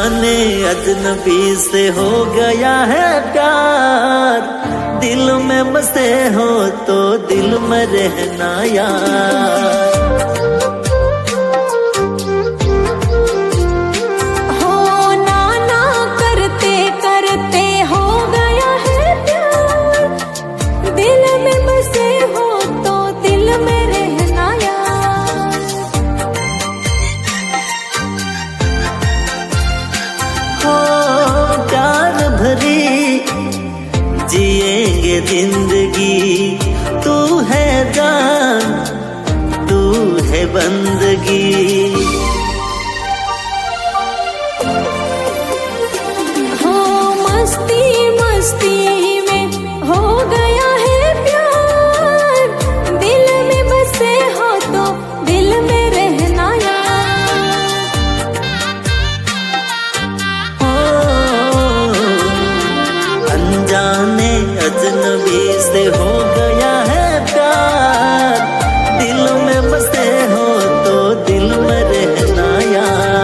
अनजाने अजनबी से हो गया है प्यार, दिल में बसे हो तो दिल में रहना यार। जिएंगे जिंदगी, तू है जान, तू है बंदगी। हो मस्ती मस्ती में हो गया है प्यार, दिल में बसे हो तो दिल में रहना यार। अनजाने अजनबी से हो गया है प्यार, दिल में बसे हो तो दिल में रहना यार।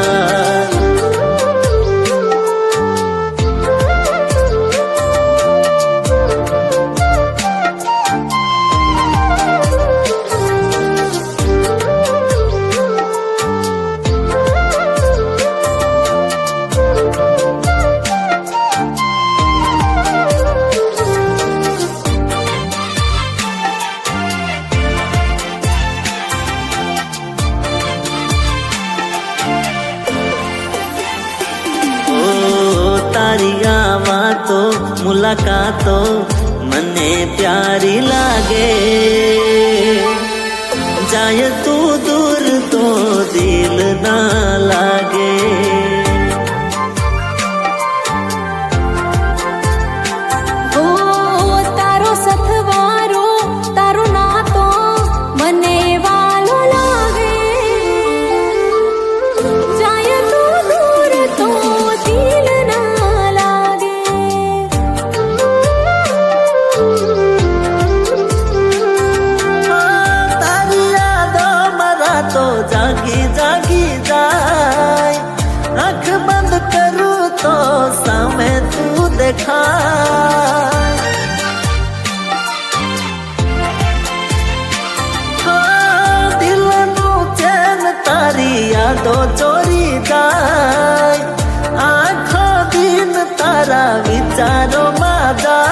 तो मुलाकातो मने प्यारी लागे, जाए तू दूर तो दिल ना लागे। ओ तारो सथवारो तारो ना तो मने वालो लागे, जाए तू दूर तो दिल ना तो जागी जागी जाए, आँख बंद करूँ तो सामने तू देखा। दिल नू चैन तारी यादो चोरी जाए, आँखों दिन तारा विचारों में जाए।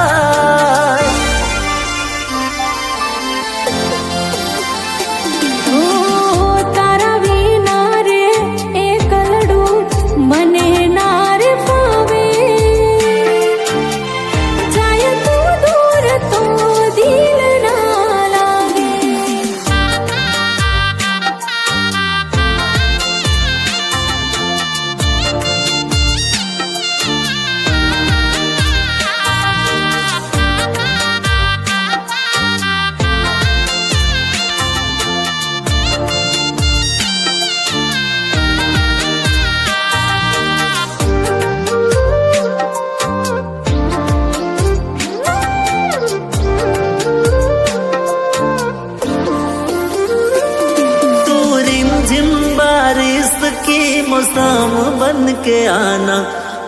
बारिश की मौसम बन के आना,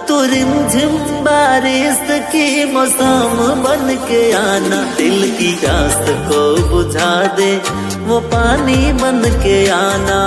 तू रिमझिम बारिश की मौसम बन के आना। दिल की प्यास को बुझा दे वो पानी बन के आना।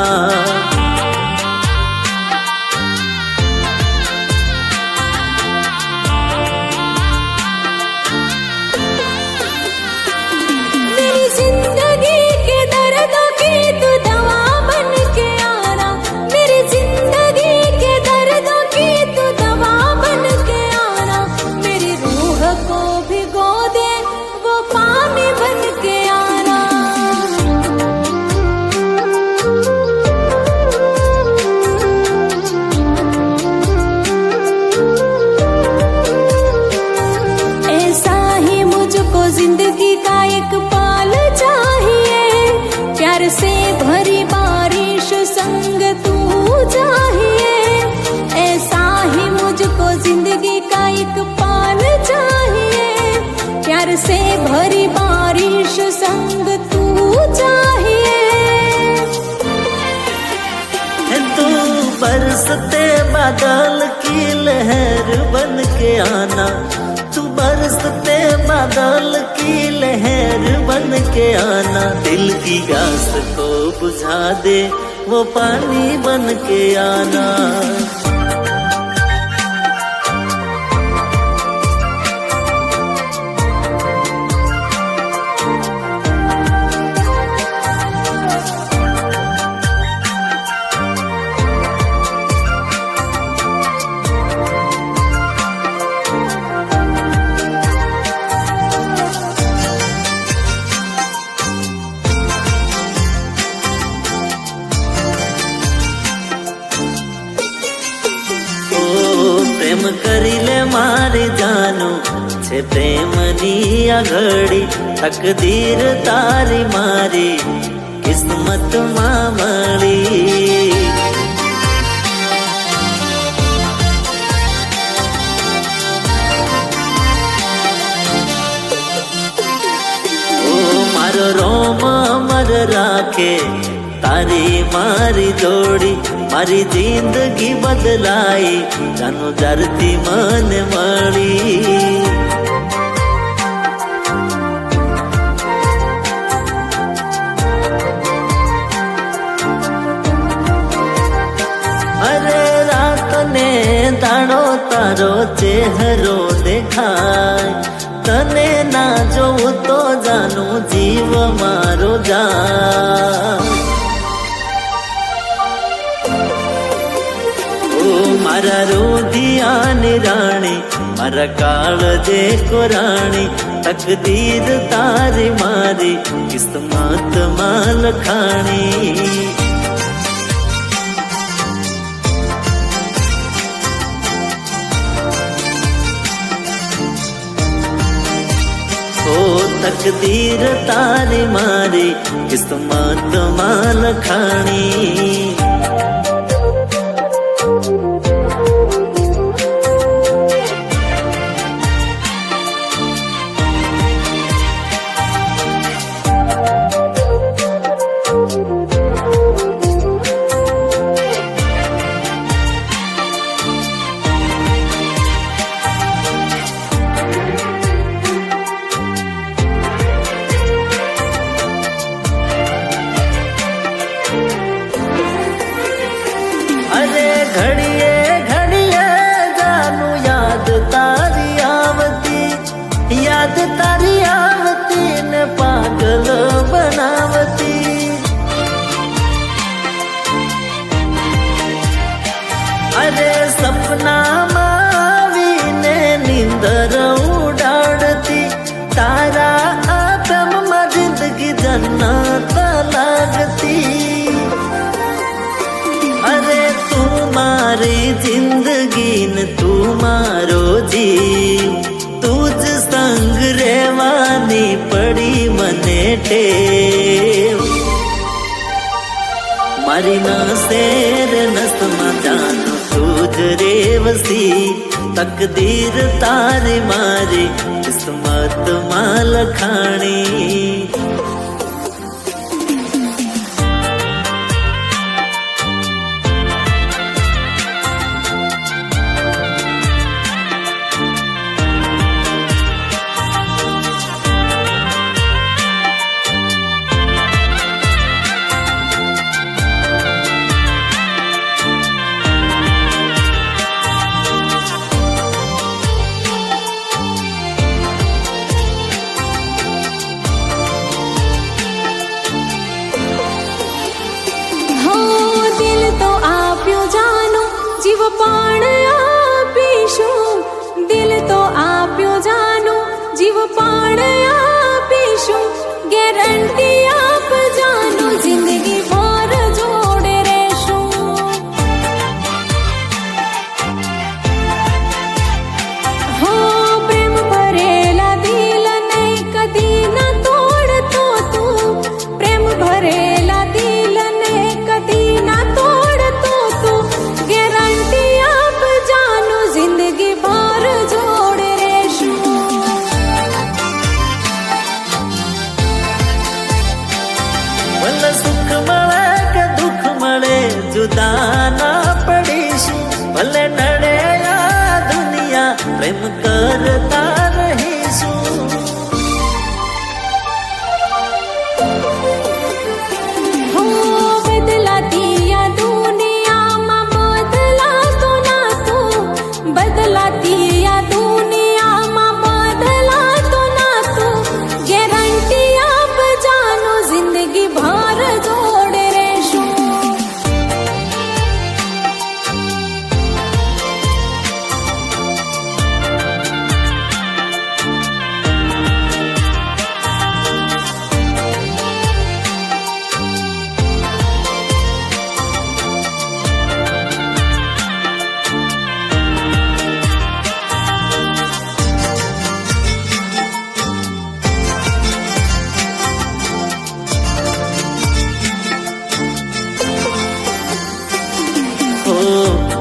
बरसते बादल की लहर बन के आना, तू बरसते बादल की लहर बन के आना। दिल की प्यास को बुझा दे वो पानी बन के आना। प्रेम करी ले मारी जानू छे प्रेमनी आ घड़ी, तकदीर तारी मारी किस्मत मां मળી। ओ मारो रोम अमर राखे तारी मारी जोड़ी, मारी जिंदगी बदलाई जानो धरती मन मળી। अरे रात ने दाड़ो तारो चेहरो देखाय, तने ना जोऊं तो जानू जीव मारो जाय। मारा रोधियानी राणी मारा काळजे को राणी, तकदीर तारी मारी किस्मत मां लखाणी। ओ तकदीर तारी मारी किस्मत मां लखाणी। अरे घड़िए घड़िए जानू याद तारी आवती, याद तारी आवती ने पागल बनावती। अरे सपना मावीने नींदर उडाड़ती, तारा आदम में जिंदगी जन्नत लागती। अरे तू मारी जिंदगी न तू मारो जीव, तुझ संग रेवानी पड़ी मने टेव। मारी ना शेर नस्मा जानू तुझ रेवसी, तकदीर तारी मारी किस्मत मां लखाणी। जीव पाण आपीशुं, दिल तो आप्यो जानो जीव पाण आपीशुं। गैरंटी आप जानो जिंदगी भर जोड़े रहेशुं। हो प्रेम भरेला दिल नहीं कदी न तोड़तो तू, प्रेम भरेला दिल नहीं कदी न तोड़तो तू। गारंटी आप जानो जिंदगी भर जोड़े रहेशुं। भले सुख मळे के दुख मळे जुदा ना पड़ी, ભલે નડે આ દુનિયા પ્રેમ કરતા રહીશું. हो बदलाती या दुनियाમાં બદલાતો ના તું, બદલાતી યા દુનિયામાં બદલાતો ના તું. ગેરંટી આપ જાનો જિંદગી ભર જોડે રહેશું.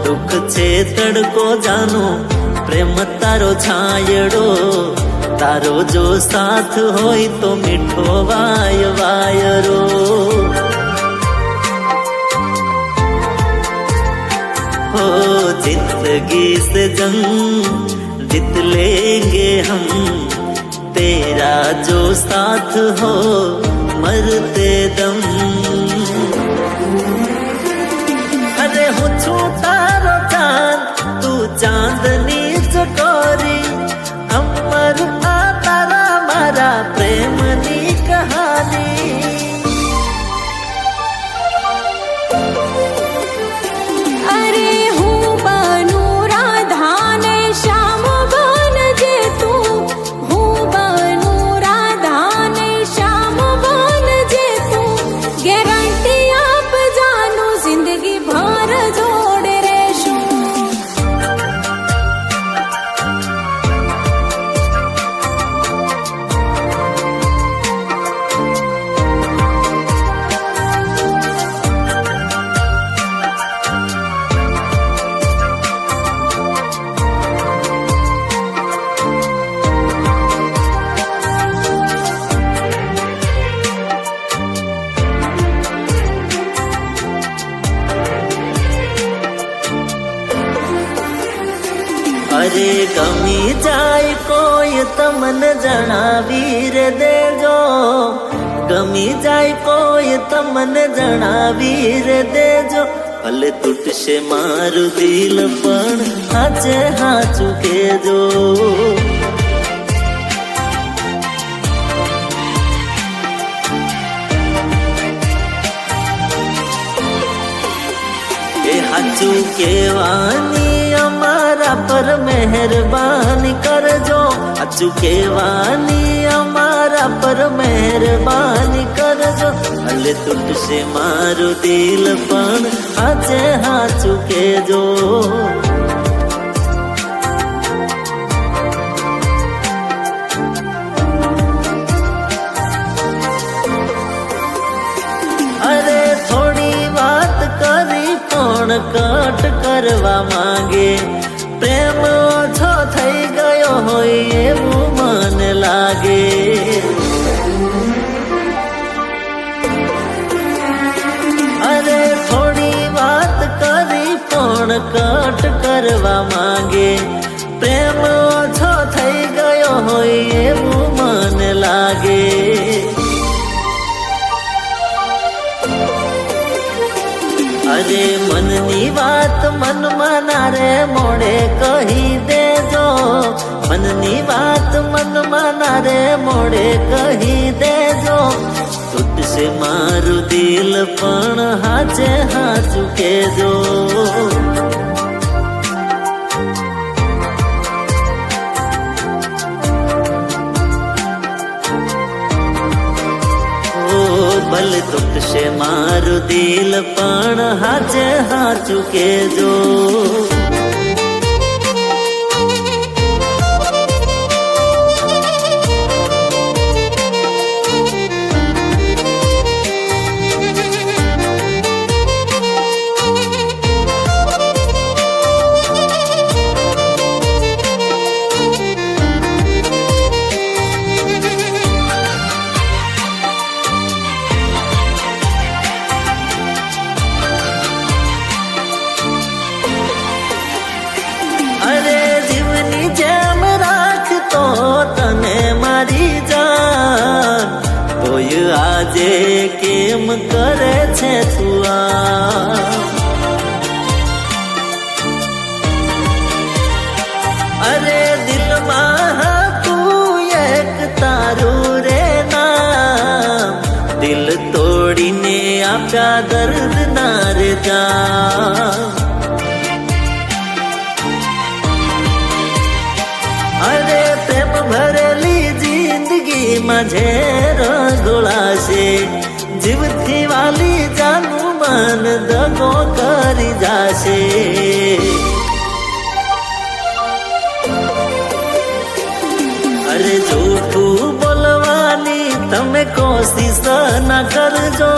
દુઃખ છે તડકો જાનો પ્રેમ તારો છાયડો, તારો જો સાથ હોય તો મીઠો વાય વાયરો. हो जिंदगी से जंग जीत लेंगे हम, तेरा जो साथ हो मरते दम. अरे હું છું તારો ચાંદ, તું ચાંદની ચકોરી, અમર આ તારા મારા પ્રેમની કહાની. અરે હું બનું રાધા ને શ્યામ બનજે તું, હું બનું રાધા ને શ્યામ બનજે તું. ગેરંટી આપ જાનો જિંદગી ભર જોડે રહેશું. અરે ગમી જાય કોઈ તમને જણાવી રે દેજો, ગમી જાય કોઈ તમને જણાવી રે દેજો. ભલે તૂટશે મારું દિલ પણ હાચે હાચું કેજો. એ હાચું કેવાની અમારા પર મહેરબાની કરજો, હાચું કેવાની અમારા પર મહેરબાની કરજો. ભલે તૂટશે મારું દિલ પણ હાચે હાચું કેજો. અરે થોડી વાત કરી કોણ કટ કરવા માંગે, પ્રેમ ઓછો થઈ ગયો હોય એવું મને લાગે. અરે થોડી વાત કરી કોણ કટ કરવા માંગે, પ્રેમ ઓછો થઈ ગયો હોય એવું મને લાગે. અરે મનની વાત મનમાં ના રે મોડે કહી દેજો, મનની વાત મનમાં ના રે મોડે કહી દેજો. તૂટશે મારું દિલ પણ હાચે હાચું કેજો. ભલે તૂટશે મારું દિલ પણ હાચે હાચું કેજો. કેમ કરે છે તું આ? અરે દિલમાં હતું એક તારું રે નામ, દિલ તોડીને આપ્યા દર્દ ના રે જામ. અરે પ્રેમ ભરેલી જિંદગીમાં ઝેર ગોળાશે, જીવથી વાલી જાનું મન દગો કરી જાશે. અરે જૂઠું બોલવાની તમે કોશિશ ના કરજો,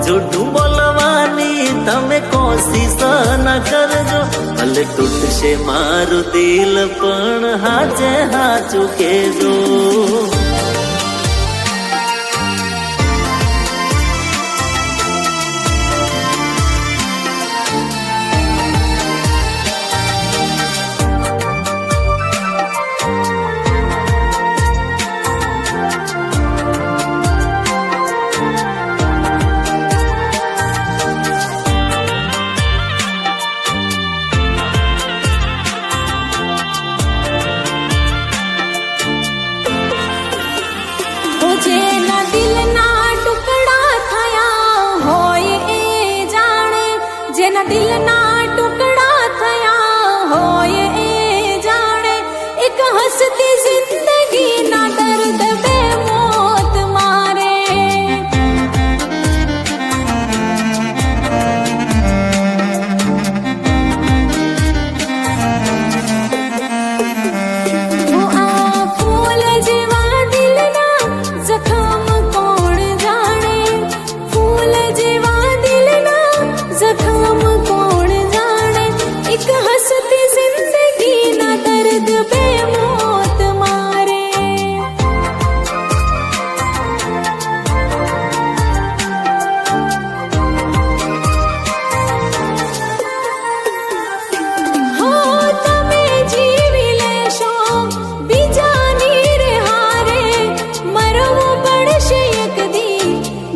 જૂઠું બોલવાની તમે કોશિશ ના કરજો. ભલે તૂટશે મારું દિલ પણ હાચે હાચું કહેજો. જેના દિલના ટુકડા થયા હોય એ જાણે, જેના દિલના ટુકડા થયા હોય એ જાણે. એક હસતી જિંદગીના દર્દ બે મોત મારે. આ ફૂલ જેવા દિલના જખમ કોણ જાણે, ફૂલ જેવા દિલના જખમ કોણ જાણે. એક હસતી જિંદગીના દર્દ બે મોત મારે. હો તમે જીવી લેશો બીજાની રે હારે, મરવું પડશે એક દી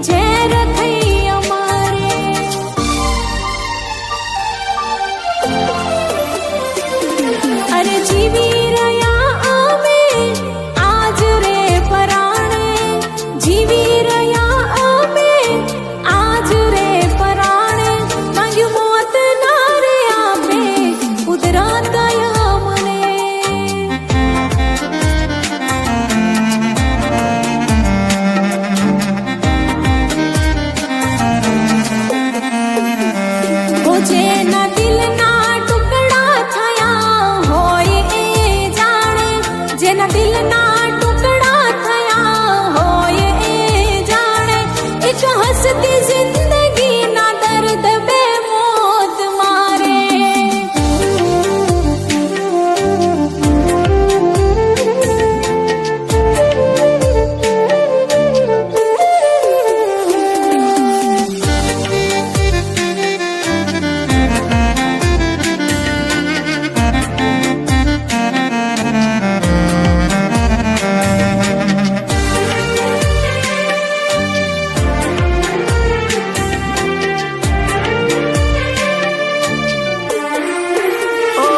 ઝેર થઈ અમારે. અરે જીવી રહ્યા અમે આજ રે પરાણે, જીવી રહ્યા અમે આજ રે પરાણે. માંગ્યું મોત ના રે આપે કુદરત અમને. જેના દિલના ટુકડા થયા હોય એ જાણે, જેના દિલના ટુકડા થયા હોય એ જાણે. એક હસતી જિંદગીના દર્દ બે મોત મારે. ઓ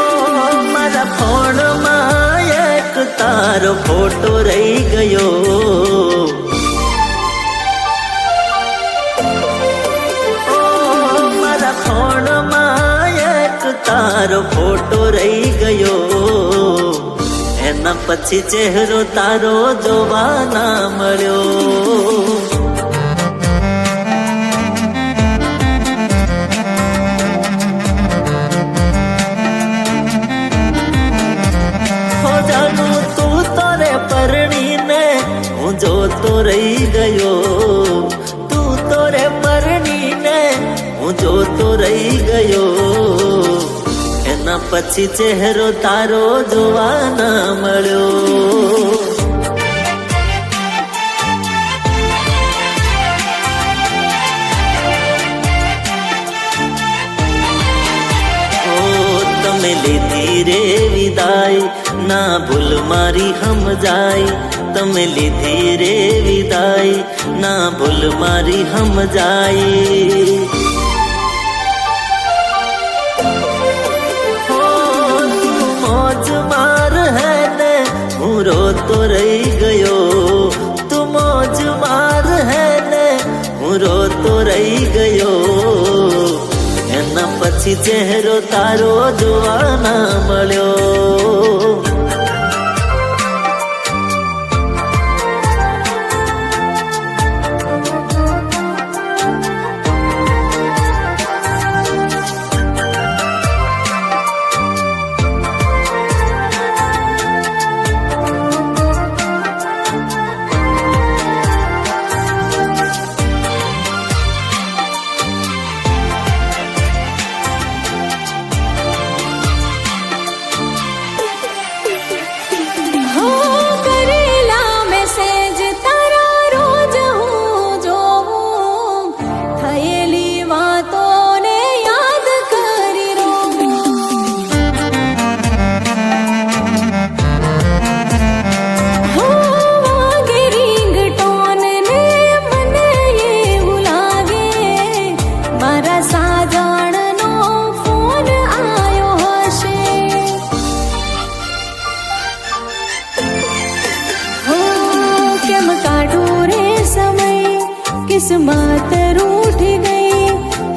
મારા ફોનમાં એક તારો ફોટો રહી ગયો. ઓ મારા ફોનમાં એક તારો ફોટો રહી ગયો. એના પછી ચહેરો તારો જોવા ના મળ્યો. હો જાનું તું તો રે પરણીને હું જોતો રહી ગયો, તું તો રે પરણીને હું જોતો રહી ગયો. એના પછી ચહેરો તારો જોવા ના મળ્યો. ઓ તમે તમે લીધી રે વિદાય, ના ભૂલ મારી સમજાય. તમે લીધી રે વિદાય, ના ભૂલ મારી સમજાય. હું રોતો રહી ગયો, તું મોજ માર હે ને હું રોતો રહી ગયો. એના પછી ચહેરો તારો જોવા ના મળ્યો. किस्मत रूठ गई,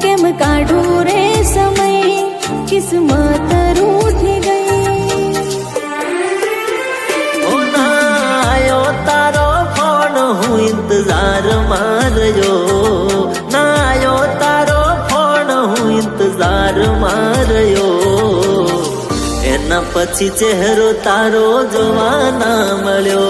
केम काढू रे समय, किस्मत रूठ गई. ओ ना आयो तारो फोन हूँ इंतजार मारयो, ना आयो तारो फोन हूँ इंतजार मारयो. एना पछी चेहरो तारो जोवा ना मळ्यो.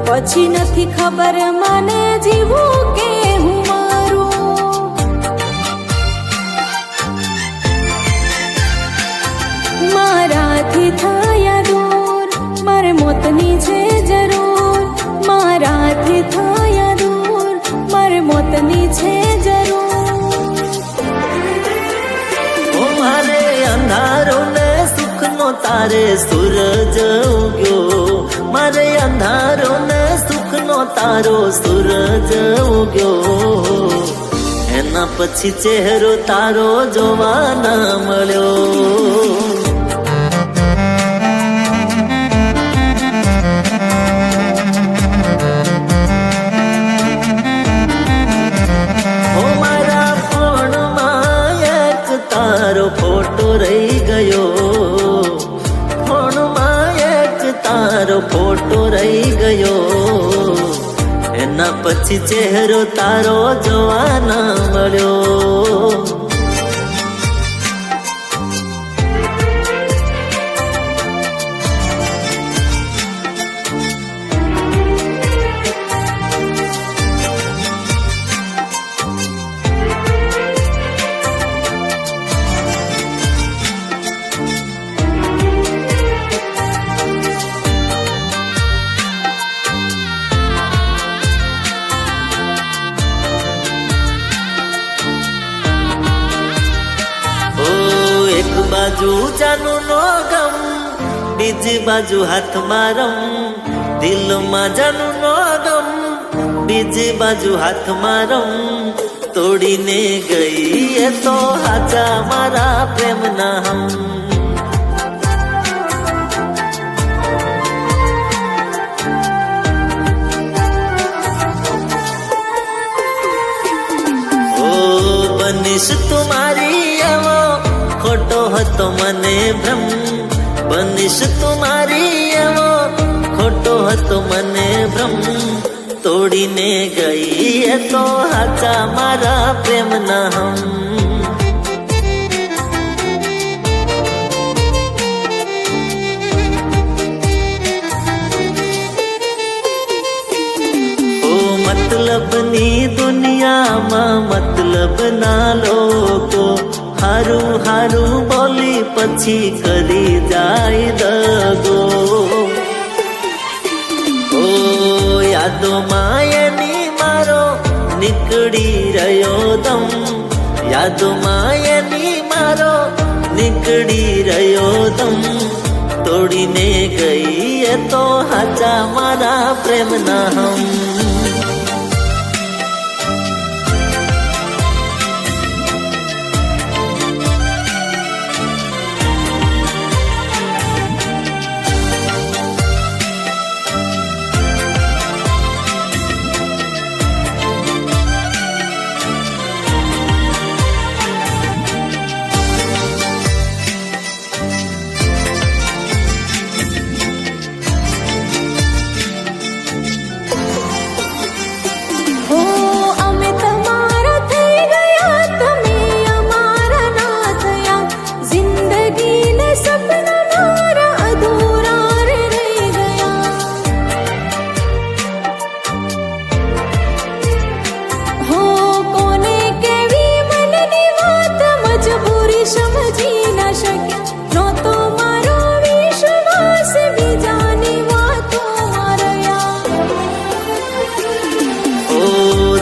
પછી નથી ખબર મને જીવું કે હું મારું. મારાથી થયા દૂર મારે મોતની છે જરૂર, મારાથી થયા દૂર મારે મોતની છે જરૂર. ઓ મારે અંધારો ને સુખનો તારે સૂરજ ઉગ્યો, મારે અંધારો ને સુખનો તારો સૂરજ ઉગ્યો. એના પછી ચહેરો તારો જોવા ના મળ્યો. ઓ મારા ફોનમાં એક તારો ફોટો રહી ગયો, ફોનમાં એક તારો ફોટો રહી ગયો. એના પછી ચહેરો તારો જોવા ના મળ્યો. બાજુ જાનું નો ગમ, બીજી બાજુ હાથમાં રમ. દિલમાં જાનું નો ગમ, બીજી બાજુ હાથમાં રમ. તોડીને ગઈ એ તો હાચા મારા પ્રેમના હમ. હતો મને ભ્રમ, બનીશ તું મારી એવો ખોટો હતો મને ભ્રમ, તોડીને ગઈ એ તો હાચા મારા પ્રેમના હમ. મતલબની દુનિયામાં મતલબના લોકો હારું હારું બોલી પછી કરી જાય દગો. ઓ યાદોમાં એની મારો નીકળી રહ્યો દમ, યાદોમાં એની મારો નીકળી રહ્યો દમ, તોડીને ગઈ એ તો હાચા મારા પ્રેમના હમ.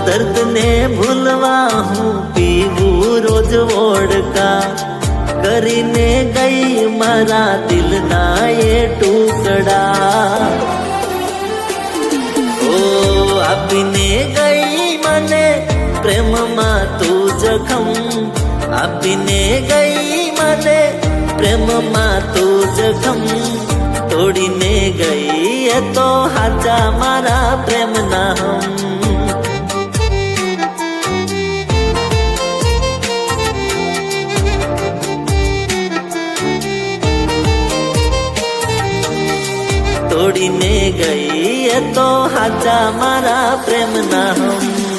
દર્દને ભૂલવા હું પીવું રોજ વોડકા, કરીને ગઈ મારા દિલના એ ટુકડા. ઓ આપીને ગઈ મને પ્રેમમાં તું જખમ, આપીને ગઈ મને પ્રેમમાં તું જખમ, તોડીને ગઈ એ તો હાચા મારા પ્રેમના હમ. તોડીને ગઈ એ તો હાચા મારા પ્રેમના હમ.